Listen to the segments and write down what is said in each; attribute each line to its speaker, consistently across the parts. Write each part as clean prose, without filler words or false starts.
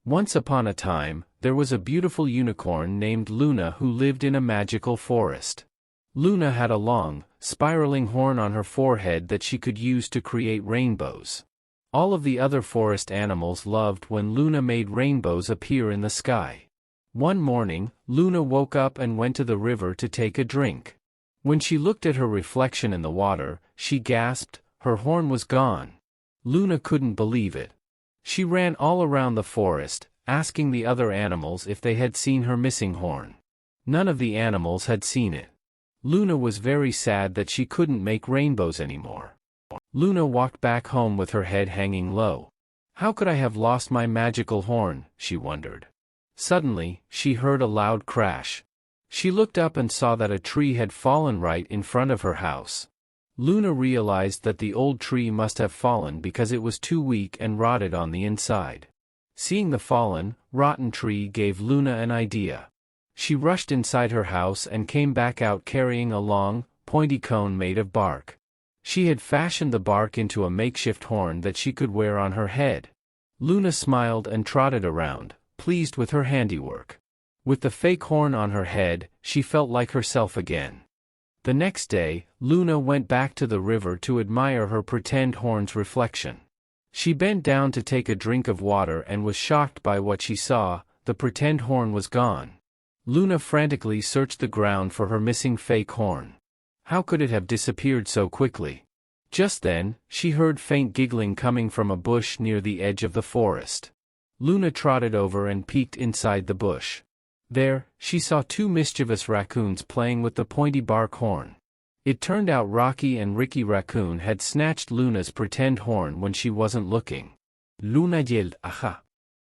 Speaker 1: Once upon a time, there was a beautiful unicorn named Luna who lived in a magical forest. Luna had a long, spiraling horn on her forehead that she could use to create rainbows. All of the other forest animals loved when Luna made rainbows appear in the sky. One morning, Luna woke up and went to the river to take a drink. When she looked at her reflection in the water, she gasped, her horn was gone. Luna couldn't believe it. She ran all around the forest, asking the other animals if they had seen her missing horn. None of the animals had seen it. Luna was very sad that she couldn't make rainbows anymore. Luna walked back home with her head hanging low. How could I have lost my magical horn, she wondered. Suddenly, she heard a loud crash. She looked up and saw that a tree had fallen right in front of her house. Luna realized that the old tree must have fallen because it was too weak and rotted on the inside. Seeing the fallen, rotten tree gave Luna an idea. She rushed inside her house and came back out carrying a long, pointy cone made of bark. She had fashioned the bark into a makeshift horn that she could wear on her head. Luna smiled and trotted around, pleased with her handiwork. With the fake horn on her head, she felt like herself again. The next day, Luna went back to the river to admire her pretend horn's reflection. She bent down to take a drink of water and was shocked by what she saw. The pretend horn was gone. Luna frantically searched the ground for her missing fake horn. How could it have disappeared so quickly? Just then, she heard faint giggling coming from a bush near the edge of the forest. Luna trotted over and peeked inside the bush. There, she saw two mischievous raccoons playing with the pointy bark horn. It turned out Rocky and Ricky Raccoon had snatched Luna's pretend horn when she wasn't looking. Luna yelled, "Aha!"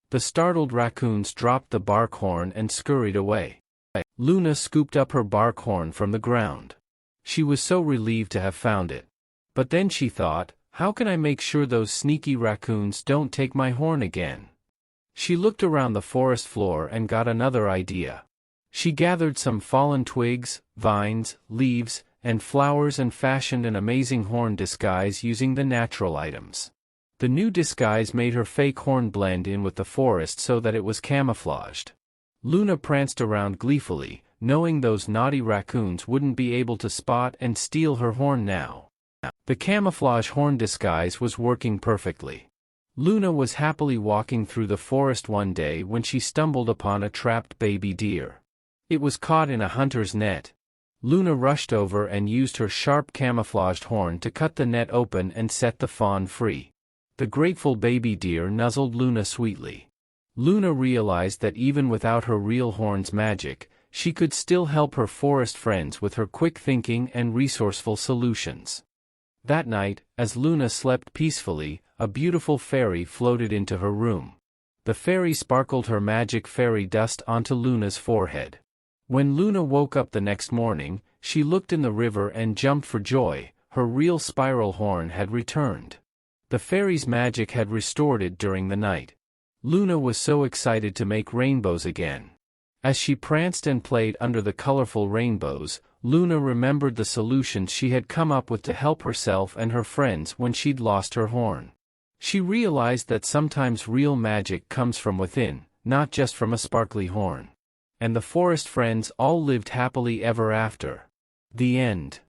Speaker 1: The startled raccoons dropped the bark horn and scurried away. Luna scooped up her bark horn from the ground. She was so relieved to have found it. But then she thought, how can I make sure those sneaky raccoons don't take my horn again? She looked around the forest floor and got another idea. She gathered some fallen twigs, vines, leaves, and flowers and fashioned an amazing horn disguise using the natural items. The new disguise made her fake horn blend in with the forest so that it was camouflaged. Luna pranced around gleefully, knowing those naughty raccoons wouldn't be able to spot and steal her horn now. The camouflage horn disguise was working perfectly. Luna was happily walking through the forest one day when she stumbled upon a trapped baby deer. It was caught in a hunter's net. Luna rushed over and used her sharp camouflaged horn to cut the net open and set the fawn free. The grateful baby deer nuzzled Luna sweetly. Luna realized that even without her real horn's magic, she could still help her forest friends with her quick thinking and resourceful solutions. That night, as Luna slept peacefully, a beautiful fairy floated into her room. The fairy sparkled her magic fairy dust onto Luna's forehead. When Luna woke up the next morning, she looked in the river and jumped for joy. Her real spiral horn had returned. The fairy's magic had restored it during the night. Luna was so excited to make rainbows again. As she pranced and played under the colorful rainbows, Luna remembered the solutions she had come up with to help herself and her friends when she'd lost her horn. She realized that sometimes real magic comes from within, not just from a sparkly horn. And the forest friends all lived happily ever after. The end.